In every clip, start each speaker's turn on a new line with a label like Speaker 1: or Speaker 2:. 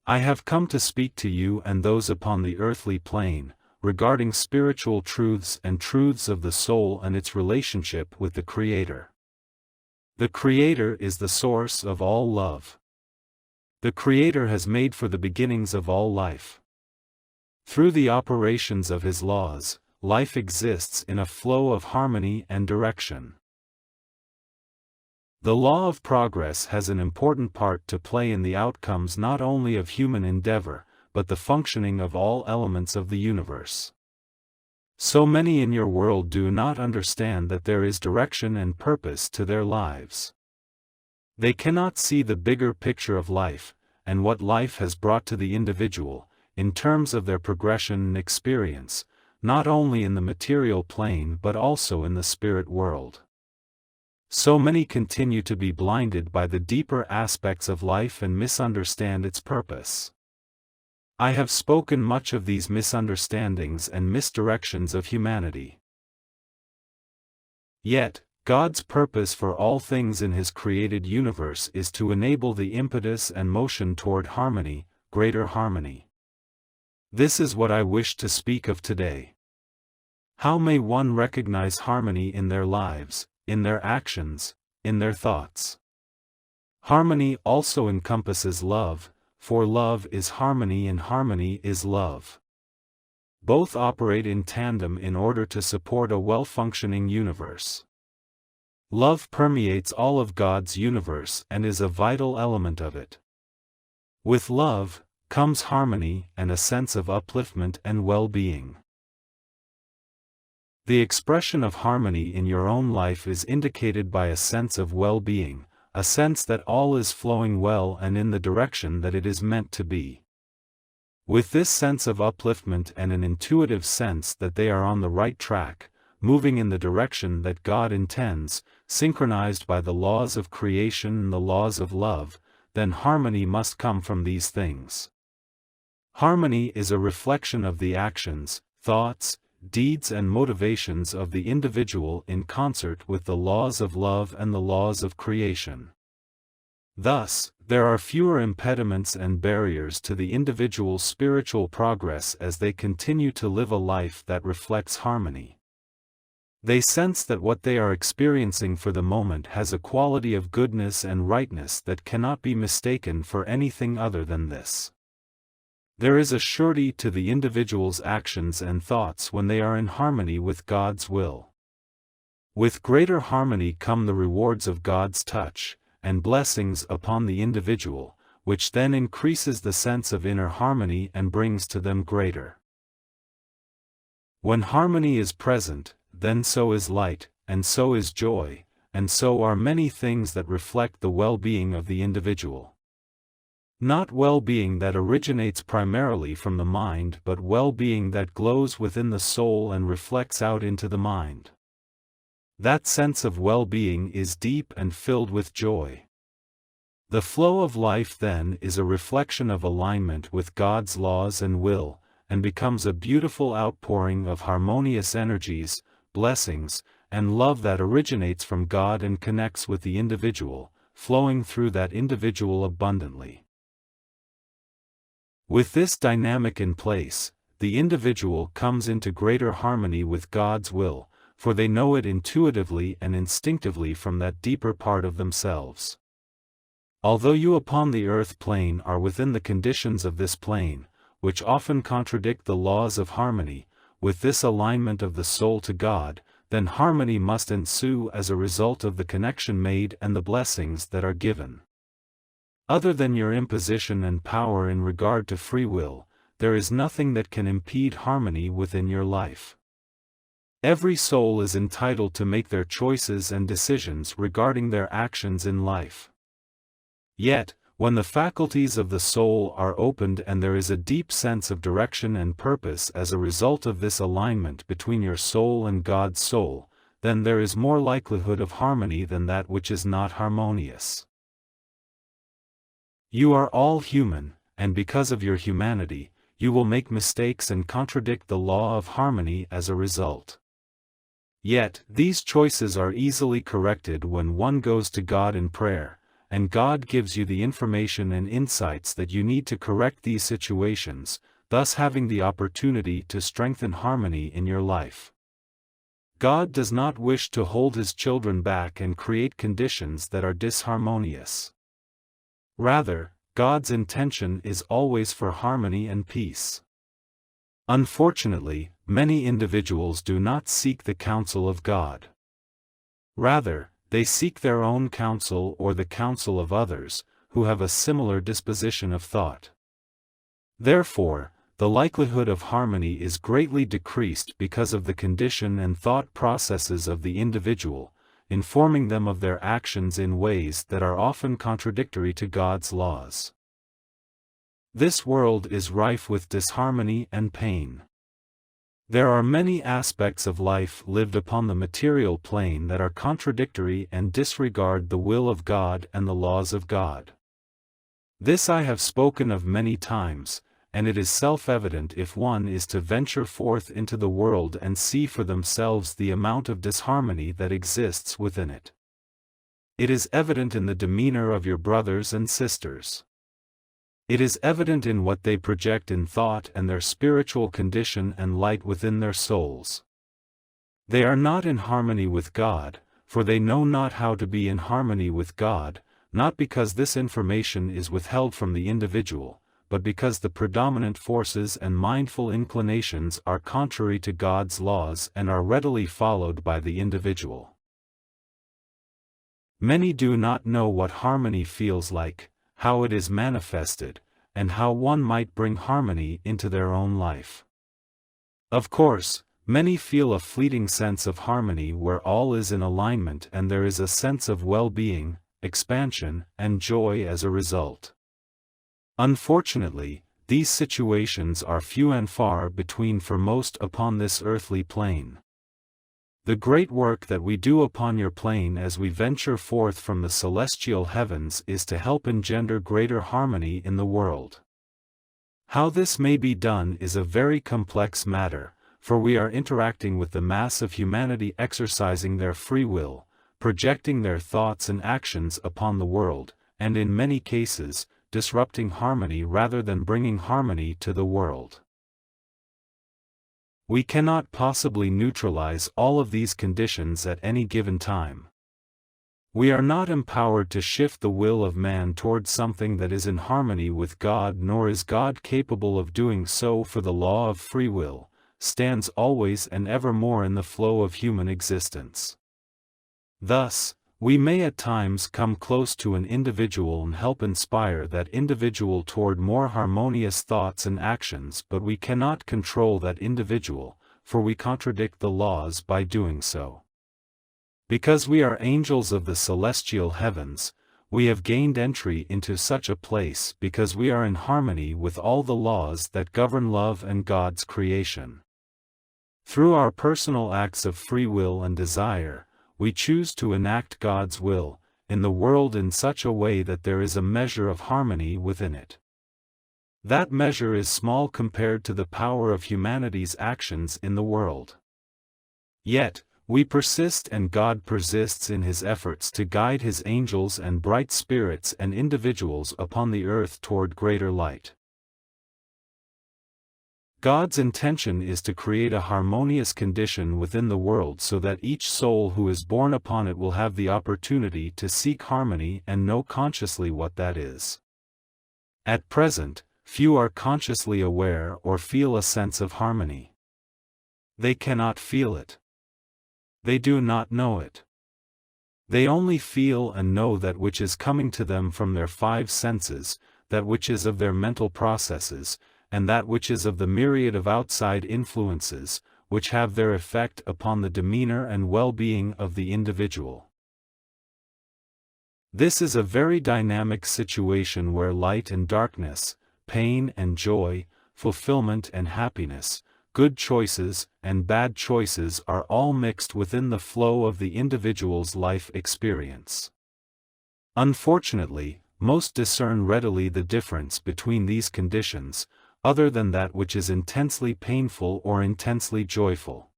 Speaker 1: I have come to speak to you and those upon the earthly plane, regarding spiritual truths and truths of the soul and its relationship with the Creator. The Creator is the source of all love. The Creator has made for the beginnings of all life. Through the operations of His laws, life exists in a flow of harmony and direction. The law of progress has an important part to play in the outcomes not only of human endeavor, but the functioning of all elements of the universe. So many in your world do not understand that there is direction and purpose to their lives. They cannot see the bigger picture of life, and what life has brought to the individual, in terms of their progression and experience, not only in the material plane but also in the spirit world. So many continue to be blinded by the deeper aspects of life and misunderstand its purpose. I have spoken much of these misunderstandings and misdirections of humanity. Yet, God's purpose for all things in His created universe is to enable the impetus and motion toward harmony, greater harmony. This is what I wish to speak of today. How may one recognize harmony in their lives, in their actions, in their thoughts? Harmony also encompasses love, for love is harmony and harmony is love. Both operate in tandem in order to support a well-functioning universe. Love permeates all of God's universe and is a vital element of it. With love comes harmony and a sense of upliftment and well-being. The expression of harmony in your own life is indicated by a sense of well-being, a sense that all is flowing well and in the direction that it is meant to be. With this sense of upliftment and an intuitive sense that they are on the right track, moving in the direction that God intends, synchronized by the laws of creation and the laws of love, then harmony must come from these things. Harmony is a reflection of the actions, thoughts, deeds and motivations of the individual in concert with the laws of love and the laws of creation. Thus, there are fewer impediments and barriers to the individual's spiritual progress as they continue to live a life that reflects harmony. They sense that what they are experiencing for the moment has a quality of goodness and rightness that cannot be mistaken for anything other than this. There is a surety to the individual's actions and thoughts when they are in harmony with God's will. With greater harmony come the rewards of God's touch, and blessings upon the individual, which then increases the sense of inner harmony and brings to them greater. When harmony is present, then so is light, and so is joy, and so are many things that reflect the well-being of the individual. Not well-being that originates primarily from the mind but well-being that glows within the soul and reflects out into the mind. That sense of well-being is deep and filled with joy. The flow of life then is a reflection of alignment with God's laws and will, and becomes a beautiful outpouring of harmonious energies, blessings, and love that originates from God and connects with the individual, flowing through that individual abundantly. With this dynamic in place, the individual comes into greater harmony with God's will, for they know it intuitively and instinctively from that deeper part of themselves. Although you upon the earth plane are within the conditions of this plane, which often contradict the laws of harmony, with this alignment of the soul to God, then harmony must ensue as a result of the connection made and the blessings that are given. Other than your imposition and power in regard to free will, there is nothing that can impede harmony within your life. Every soul is entitled to make their choices and decisions regarding their actions in life. Yet, when the faculties of the soul are opened and there is a deep sense of direction and purpose as a result of this alignment between your soul and God's soul, then there is more likelihood of harmony than that which is not harmonious. You are all human, and because of your humanity, you will make mistakes and contradict the law of harmony as a result. Yet, these choices are easily corrected when one goes to God in prayer, and God gives you the information and insights that you need to correct these situations, thus having the opportunity to strengthen harmony in your life. God does not wish to hold His children back and create conditions that are disharmonious. Rather, God's intention is always for harmony and peace. Unfortunately, many individuals do not seek the counsel of God. Rather, they seek their own counsel or the counsel of others, who have a similar disposition of thought. Therefore, the likelihood of harmony is greatly decreased because of the condition and thought processes of the individual, informing them of their actions in ways that are often contradictory to God's laws. This world is rife with disharmony and pain. There are many aspects of life lived upon the material plane that are contradictory and disregard the will of God and the laws of God. This I have spoken of many times, and it is self-evident if one is to venture forth into the world and see for themselves the amount of disharmony that exists within it. It is evident in the demeanor of your brothers and sisters. It is evident in what they project in thought and their spiritual condition and light within their souls. They are not in harmony with God, for they know not how to be in harmony with God, not because this information is withheld from the individual, but because the predominant forces and mindful inclinations are contrary to God's laws and are readily followed by the individual. Many do not know what harmony feels like, how it is manifested, and how one might bring harmony into their own life. Of course, many feel a fleeting sense of harmony where all is in alignment and there is a sense of well-being, expansion, and joy as a result. Unfortunately, these situations are few and far between for most upon this earthly plane. The great work that we do upon your plane as we venture forth from the celestial heavens is to help engender greater harmony in the world. How this may be done is a very complex matter, for we are interacting with the mass of humanity exercising their free will, projecting their thoughts and actions upon the world, and in many cases, disrupting harmony rather than bringing harmony to the world. We cannot possibly neutralize all of these conditions at any given time. We are not empowered to shift the will of man towards something that is in harmony with God, nor is God capable of doing so, for the law of free will stands always and evermore in the flow of human existence. Thus, we may at times come close to an individual and help inspire that individual toward more harmonious thoughts and actions, but we cannot control that individual, for we contradict the laws by doing so. Because we are angels of the celestial heavens, we have gained entry into such a place because we are in harmony with all the laws that govern love and God's creation. Through our personal acts of free will and desire, we choose to enact God's will in the world in such a way that there is a measure of harmony within it. That measure is small compared to the power of humanity's actions in the world. Yet, we persist and God persists in His efforts to guide His angels and bright spirits and individuals upon the earth toward greater light. God's intention is to create a harmonious condition within the world so that each soul who is born upon it will have the opportunity to seek harmony and know consciously what that is. At present, few are consciously aware or feel a sense of harmony. They cannot feel it. They do not know it. They only feel and know that which is coming to them from their five senses, that which is of their mental processes, and that which is of the myriad of outside influences, which have their effect upon the demeanor and well-being of the individual. This is a very dynamic situation where light and darkness, pain and joy, fulfillment and happiness, good choices and bad choices are all mixed within the flow of the individual's life experience. Unfortunately, most discern readily the difference between these conditions, other than that which is intensely painful or intensely joyful.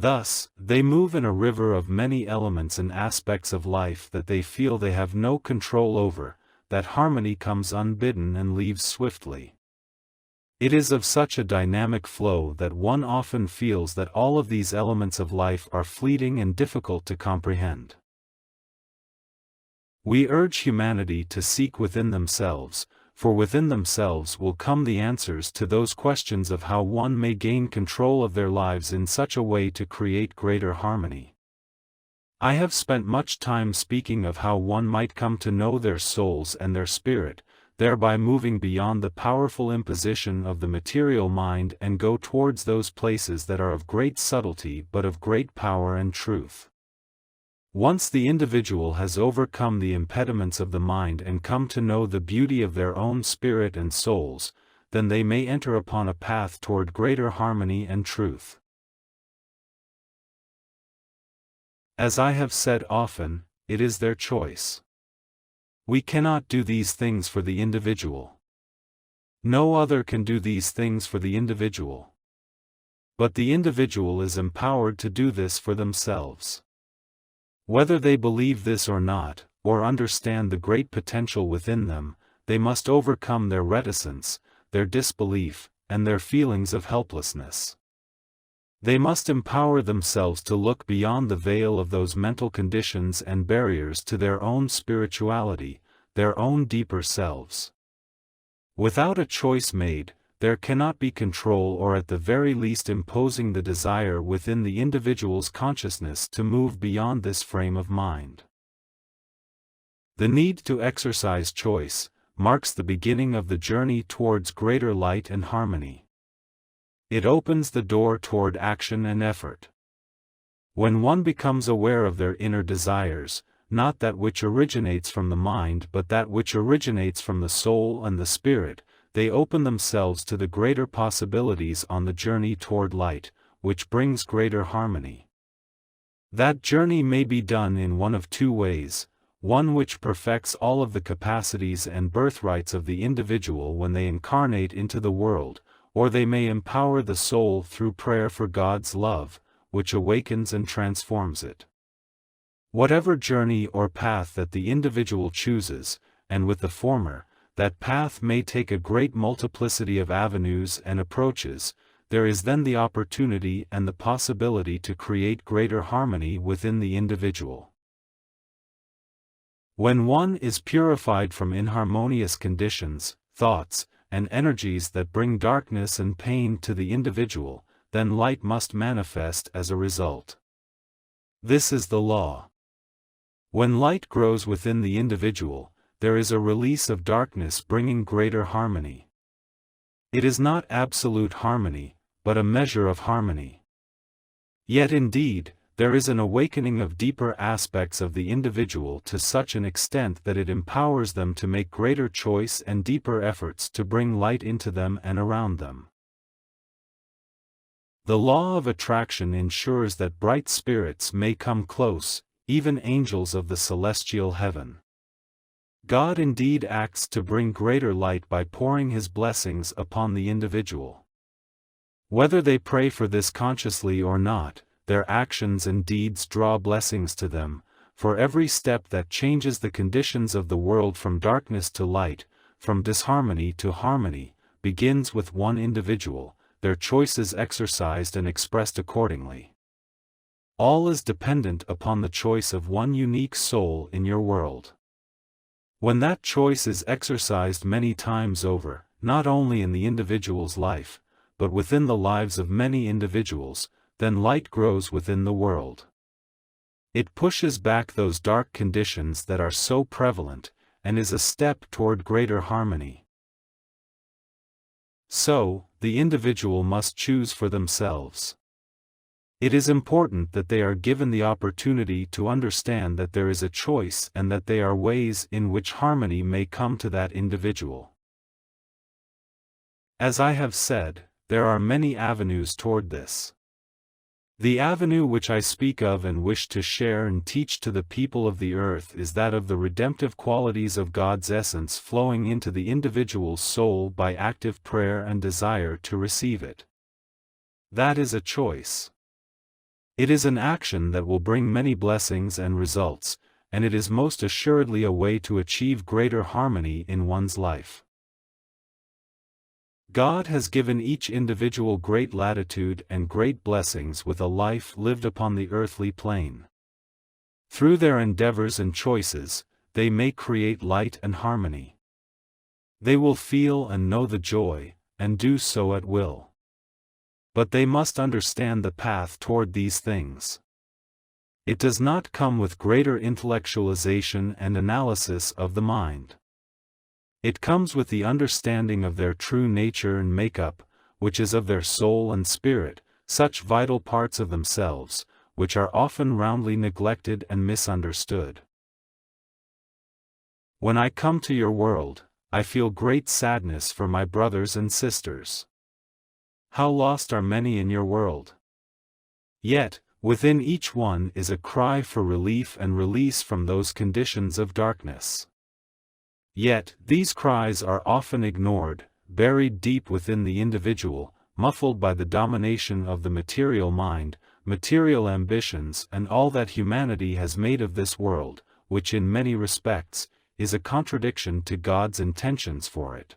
Speaker 1: Thus, they move in a river of many elements and aspects of life that they feel they have no control over, that harmony comes unbidden and leaves swiftly. It is of such a dynamic flow that one often feels that all of these elements of life are fleeting and difficult to comprehend. We urge humanity to seek within themselves, for within themselves will come the answers to those questions of how one may gain control of their lives in such a way to create greater harmony. I have spent much time speaking of how one might come to know their souls and their spirit, thereby moving beyond the powerful imposition of the material mind and go towards those places that are of great subtlety but of great power and truth. Once the individual has overcome the impediments of the mind and come to know the beauty of their own spirit and souls, then they may enter upon a path toward greater harmony and truth. As I have said often, it is their choice. We cannot do these things for the individual. No other can do these things for the individual. But the individual is empowered to do this for themselves. Whether they believe this or not, or understand the great potential within them, they must overcome their reticence, their disbelief, and their feelings of helplessness. They must empower themselves to look beyond the veil of those mental conditions and barriers to their own spirituality, their own deeper selves. Without a choice made, there cannot be control or at the very least imposing the desire within the individual's consciousness to move beyond this frame of mind. The need to exercise choice marks the beginning of the journey towards greater light and harmony. It opens the door toward action and effort. When one becomes aware of their inner desires, not that which originates from the mind but that which originates from the soul and the spirit, they open themselves to the greater possibilities on the journey toward light, which brings greater harmony. That journey may be done in one of two ways, one which perfects all of the capacities and birthrights of the individual when they incarnate into the world, or they may empower the soul through prayer for God's love, which awakens and transforms it. Whatever journey or path that the individual chooses, and with the former, that path may take a great multiplicity of avenues and approaches, there is then the opportunity and the possibility to create greater harmony within the individual. When one is purified from inharmonious conditions, thoughts, and energies that bring darkness and pain to the individual, then light must manifest as a result. This is the law. When light grows within the individual, there is a release of darkness bringing greater harmony. It is not absolute harmony, but a measure of harmony. Yet indeed, there is an awakening of deeper aspects of the individual to such an extent that it empowers them to make greater choice and deeper efforts to bring light into them and around them. The law of attraction ensures that bright spirits may come close, even angels of the celestial heaven. God indeed acts to bring greater light by pouring His blessings upon the individual. Whether they pray for this consciously or not, their actions and deeds draw blessings to them, for every step that changes the conditions of the world from darkness to light, from disharmony to harmony, begins with one individual, their choices exercised and expressed accordingly. All is dependent upon the choice of one unique soul in your world. When that choice is exercised many times over, not only in the individual's life, but within the lives of many individuals, then light grows within the world. It pushes back those dark conditions that are so prevalent, and is a step toward greater harmony. So, the individual must choose for themselves. It is important that they are given the opportunity to understand that there is a choice and that there are ways in which harmony may come to that individual. As I have said, there are many avenues toward this. The avenue which I speak of and wish to share and teach to the people of the earth is that of the redemptive qualities of God's essence flowing into the individual's soul by active prayer and desire to receive it. That is a choice. It is an action that will bring many blessings and results, and it is most assuredly a way to achieve greater harmony in one's life. God has given each individual great latitude and great blessings with a life lived upon the earthly plane. Through their endeavors and choices, they may create light and harmony. They will feel and know the joy, and do so at will. But they must understand the path toward these things. It does not come with greater intellectualization and analysis of the mind. It comes with the understanding of their true nature and makeup, which is of their soul and spirit, such vital parts of themselves, which are often roundly neglected and misunderstood. When I come to your world, I feel great sadness for my brothers and sisters. How lost are many in your world! Yet, within each one is a cry for relief and release from those conditions of darkness. Yet, these cries are often ignored, buried deep within the individual, muffled by the domination of the material mind, material ambitions and all that humanity has made of this world, which in many respects, is a contradiction to God's intentions for it.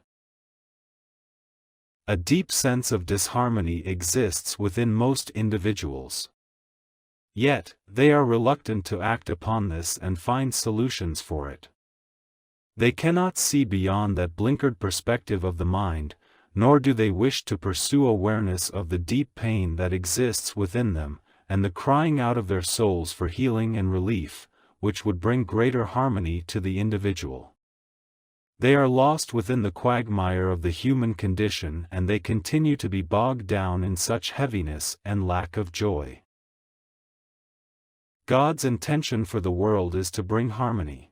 Speaker 1: A deep sense of disharmony exists within most individuals. Yet, they are reluctant to act upon this and find solutions for it. They cannot see beyond that blinkered perspective of the mind, nor do they wish to pursue awareness of the deep pain that exists within them, and the crying out of their souls for healing and relief, which would bring greater harmony to the individual. They are lost within the quagmire of the human condition, and they continue to be bogged down in such heaviness and lack of joy. God's intention for the world is to bring harmony.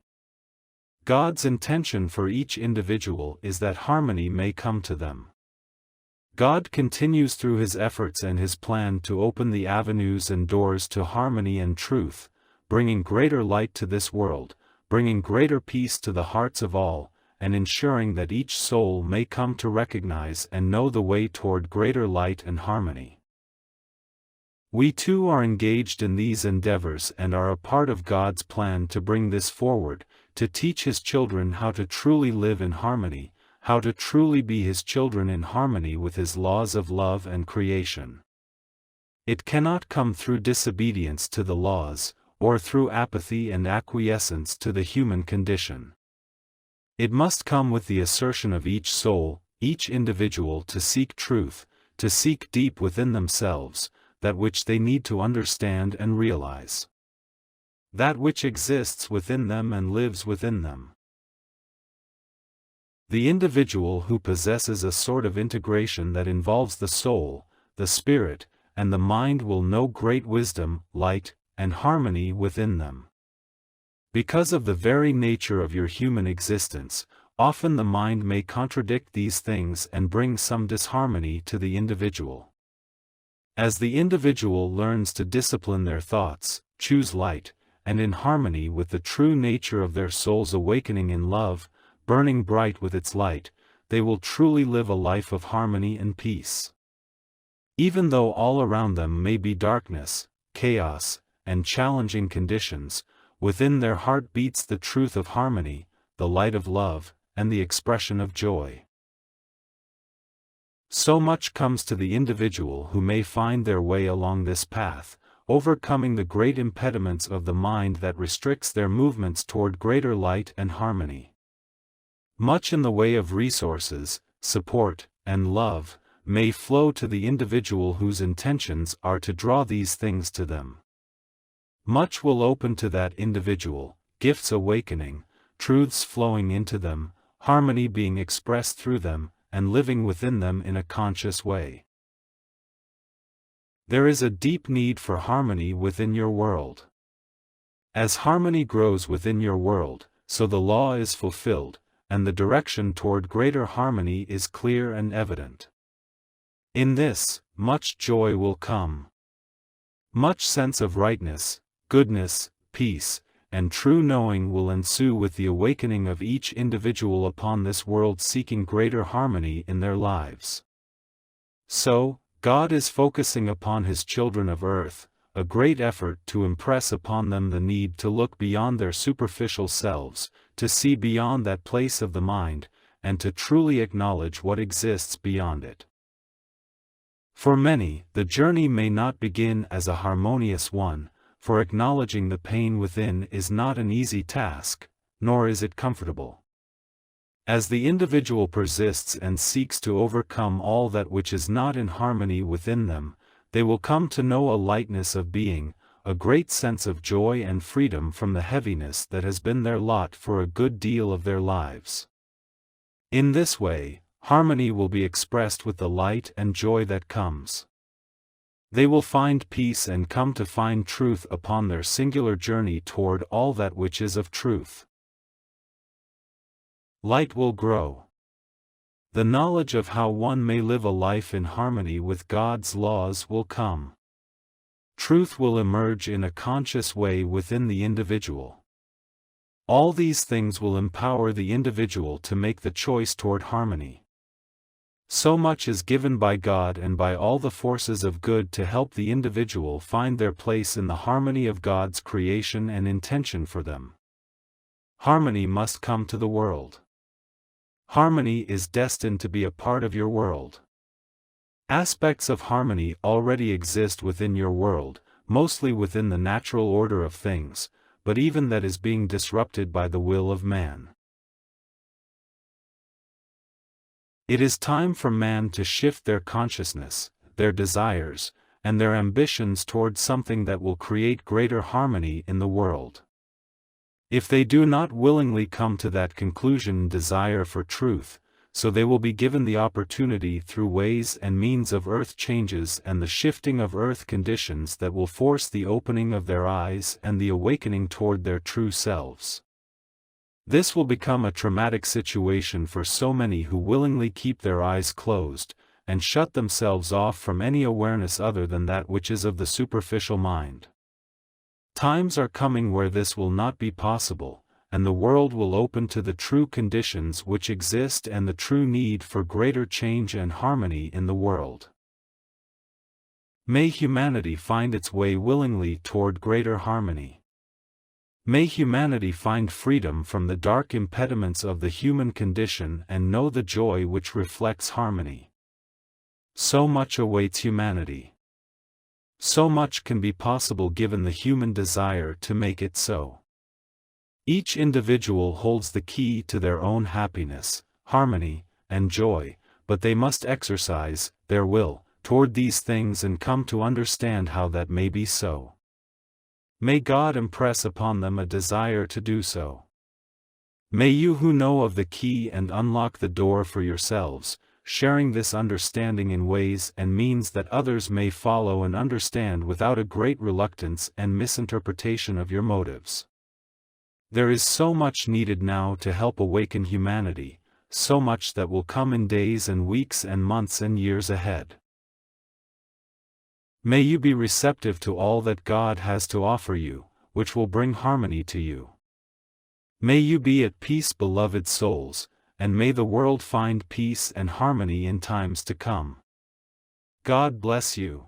Speaker 1: God's intention for each individual is that harmony may come to them. God continues through His efforts and His plan to open the avenues and doors to harmony and truth, bringing greater light to this world, bringing greater peace to the hearts of all, and ensuring that each soul may come to recognize and know the way toward greater light and harmony. We too are engaged in these endeavors and are a part of God's plan to bring this forward, to teach His children how to truly live in harmony, how to truly be His children in harmony with His laws of love and creation. It cannot come through disobedience to the laws, or through apathy and acquiescence to the human condition. It must come with the assertion of each soul, each individual to seek truth, to seek deep within themselves, that which they need to understand and realize. That which exists within them and lives within them. The individual who possesses a sort of integration that involves the soul, the spirit, and the mind will know great wisdom, light, and harmony within them. Because of the very nature of your human existence, often the mind may contradict these things and bring some disharmony to the individual. As the individual learns to discipline their thoughts, choose light, and in harmony with the true nature of their soul's awakening in love, burning bright with its light, they will truly live a life of harmony and peace. Even though all around them may be darkness, chaos, and challenging conditions, within their heart beats the truth of harmony, the light of love, and the expression of joy. So much comes to the individual who may find their way along this path, overcoming the great impediments of the mind that restricts their movements toward greater light and harmony. Much in the way of resources, support, and love, may flow to the individual whose intentions are to draw these things to them. Much will open to that individual, gifts awakening, truths flowing into them, harmony being expressed through them, and living within them in a conscious way. There is a deep need for harmony within your world. As harmony grows within your world, so the law is fulfilled, and the direction toward greater harmony is clear and evident. In this, much joy will come. Much sense of rightness, goodness, peace, and true knowing will ensue with the awakening of each individual upon this world seeking greater harmony in their lives. So, God is focusing upon His children of earth, a great effort to impress upon them the need to look beyond their superficial selves, to see beyond that place of the mind, and to truly acknowledge what exists beyond it. For many, the journey may not begin as a harmonious one, for acknowledging the pain within is not an easy task, nor is it comfortable. As the individual persists and seeks to overcome all that which is not in harmony within them, they will come to know a lightness of being, a great sense of joy and freedom from the heaviness that has been their lot for a good deal of their lives. In this way, harmony will be expressed with the light and joy that comes. They will find peace and come to find truth upon their singular journey toward all that which is of truth. Light will grow. The knowledge of how one may live a life in harmony with God's laws will come. Truth will emerge in a conscious way within the individual. All these things will empower the individual to make the choice toward harmony. So much is given by God and by all the forces of good to help the individual find their place in the harmony of God's creation and intention for them. Harmony must come to the world. Harmony is destined to be a part of your world. Aspects of harmony already exist within your world, mostly within the natural order of things, but even that is being disrupted by the will of man. It is time for man to shift their consciousness, their desires, and their ambitions toward something that will create greater harmony in the world. If they do not willingly come to that conclusion and desire for truth, so they will be given the opportunity through ways and means of earth changes and the shifting of earth conditions that will force the opening of their eyes and the awakening toward their true selves. This will become a traumatic situation for so many who willingly keep their eyes closed, and shut themselves off from any awareness other than that which is of the superficial mind. Times are coming where this will not be possible, and the world will open to the true conditions which exist and the true need for greater change and harmony in the world. May humanity find its way willingly toward greater harmony. May humanity find freedom from the dark impediments of the human condition and know the joy which reflects harmony. So much awaits humanity. So much can be possible given the human desire to make it so. Each individual holds the key to their own happiness, harmony, and joy, but they must exercise their will toward these things and come to understand how that may be so. May God impress upon them a desire to do so. May you who know of the key and unlock the door for yourselves, sharing this understanding in ways and means that others may follow and understand without a great reluctance and misinterpretation of your motives. There is so much needed now to help awaken humanity, so much that will come in days and weeks and months and years ahead. May you be receptive to all that God has to offer you, which will bring harmony to you. May you be at peace, beloved souls, and may the world find peace and harmony in times to come. God bless you.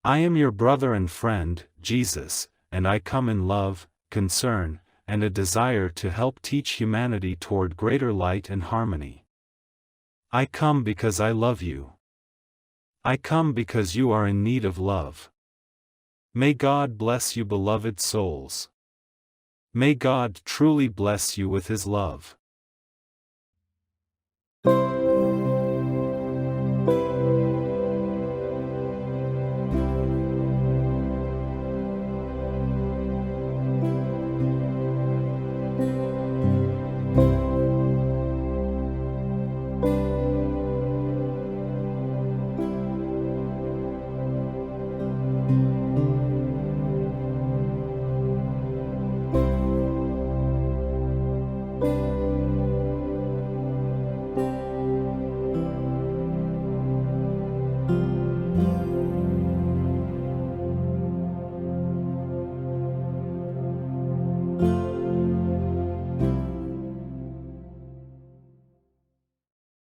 Speaker 1: I am your brother and friend, Jesus, and I come in love, concern, and a desire to help teach humanity toward greater light and harmony. I come because I love you. I come because you are in need of love. May God bless you, beloved souls. May God truly bless you with His love.